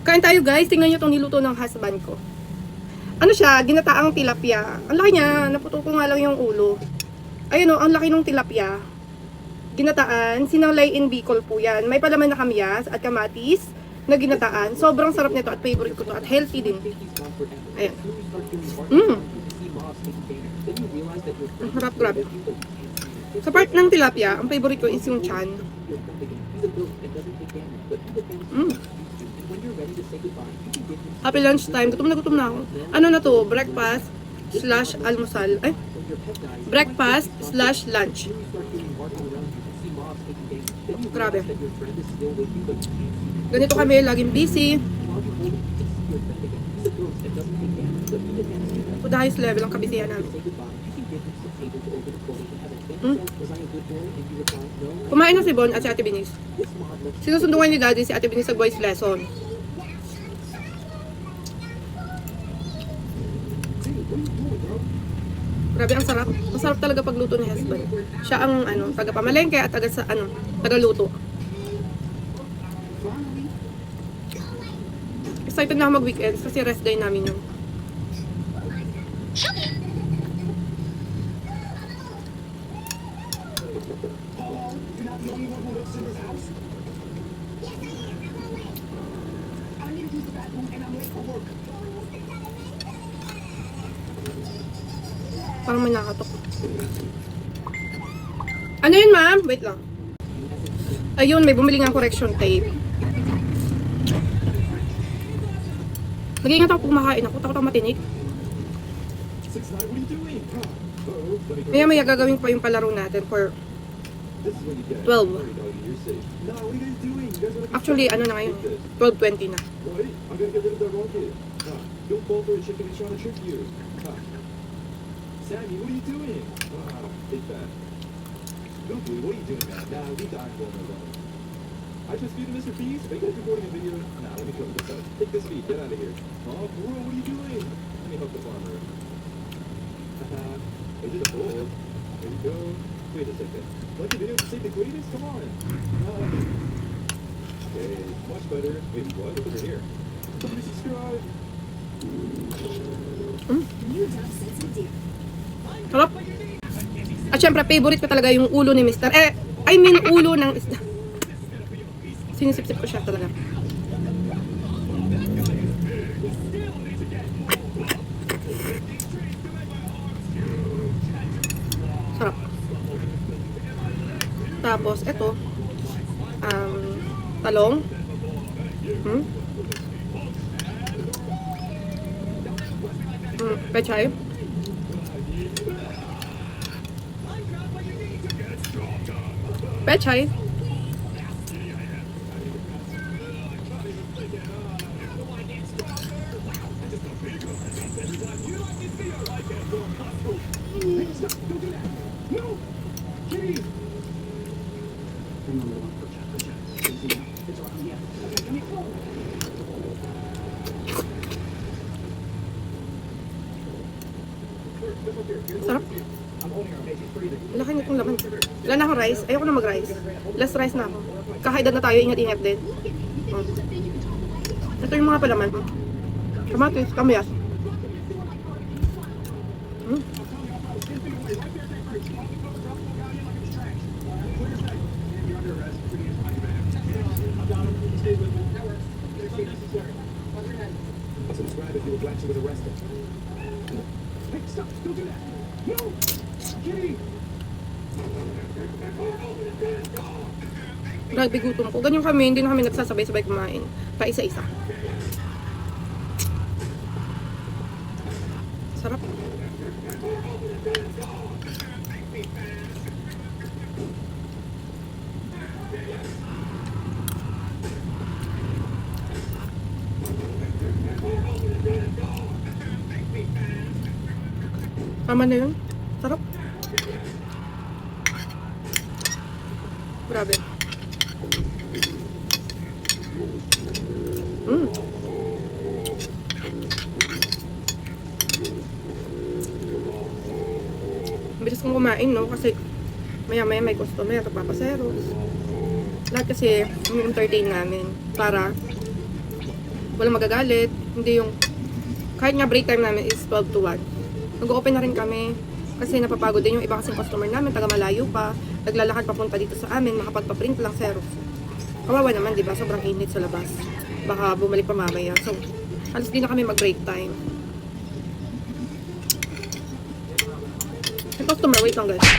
Kain tayo guys, tingnan nyo itong niluto ng husband ko. Ano siya, ginataang tilapia. Ang laki niya, naputo ko nga lang yung ulo. Ayun o, ang laki ng tilapia. Ginataan, sinanglay in Bicol po yan. May palaman na kamyas at kamatis na ginataan. Sobrang sarap nito at favorite ko to at healthy din. Ayan. Harap, grabe. Sa part ng tilapia, ang favorite ko is yung chan. Happy lunch time. Gutom na ako. Ano na to? Breakfast slash almusal. Ay? Breakfast slash lunch. Grabe. Ganito kami, laging busy. To the highest level ang kabisihan namin. Kumain na si Bon at si Ate Binis. Sinusundukan ni Daddy si Ate Binis sa voice lesson. Grabe, ang sarap. Masarap talaga pagluto ni husband. Siya ang taga-pamalengke at taga-luto. Excited na ako mag-weekends kasi rest day namin yun. Parang may nakatok. Ano yun, ma'am? Wait lang. Ayun, may bumili nga correction tape. Nag-iingat ako kumakain ako. Takot ako matinik. Maya gagawin pa yung palaro natin for 12. Actually, ano na ngayon? 12:20 na. Sammy, what are you doing? Big bad. Goku, what are you doing, man? Nah, we died for him. I just feed Mr. Beast. Are you guys recording a video? Nah, let me cover this up. Take this feed. Get out of here. Oh, bro, what are you doing? Let me help the farmer. Is it a bowl? There you go. Wait a second. Like the video to save the greatest? Come on. Okay, much better. Wait, what? Look over here. Somebody subscribe. Sarap. At syempre, favorite ko talaga yung ulo ni Mr. Ulo ng isda. Sinisip-sip ko siya talaga. Sarap. Tapos, eto. Talong. Pechay. Pechay. Sarap. Laki nitong laman. Wala na akong rice. Ayoko na mag-rice. Last rice na ako. Kakaedad na tayo. Ingat-ingat din. Ito yung mga palaman. Kamatis, kamyas. Subscribe if you would like to get arrested. Hey, stop! Don't do that! No! Kitty! Grabe gutom ko. Ganyan kami. Hindi na kami nagsasabay-sabay kumain. Pa isa-isa. Sarap. Tama na yun. Sarap. Grabe. Bilis kong kumain, no? Kasi maya-maya may customer, papaseros. Lahat kasi entertain namin para walang magagalit. Hindi yung, kahit nga break time namin is 12 to 1. Nag-open na rin kami. Kasi napapagod din yung iba kasing customer namin, taga malayo pa, naglalakad papunta dito sa amin, makapagpa-print lang Xerox. Kawawa naman, di ba? Sobrang init sa labas. Baka bumalik pa mamaya. So, halos di na kami mag-break time. Yung customer, wait lang guys.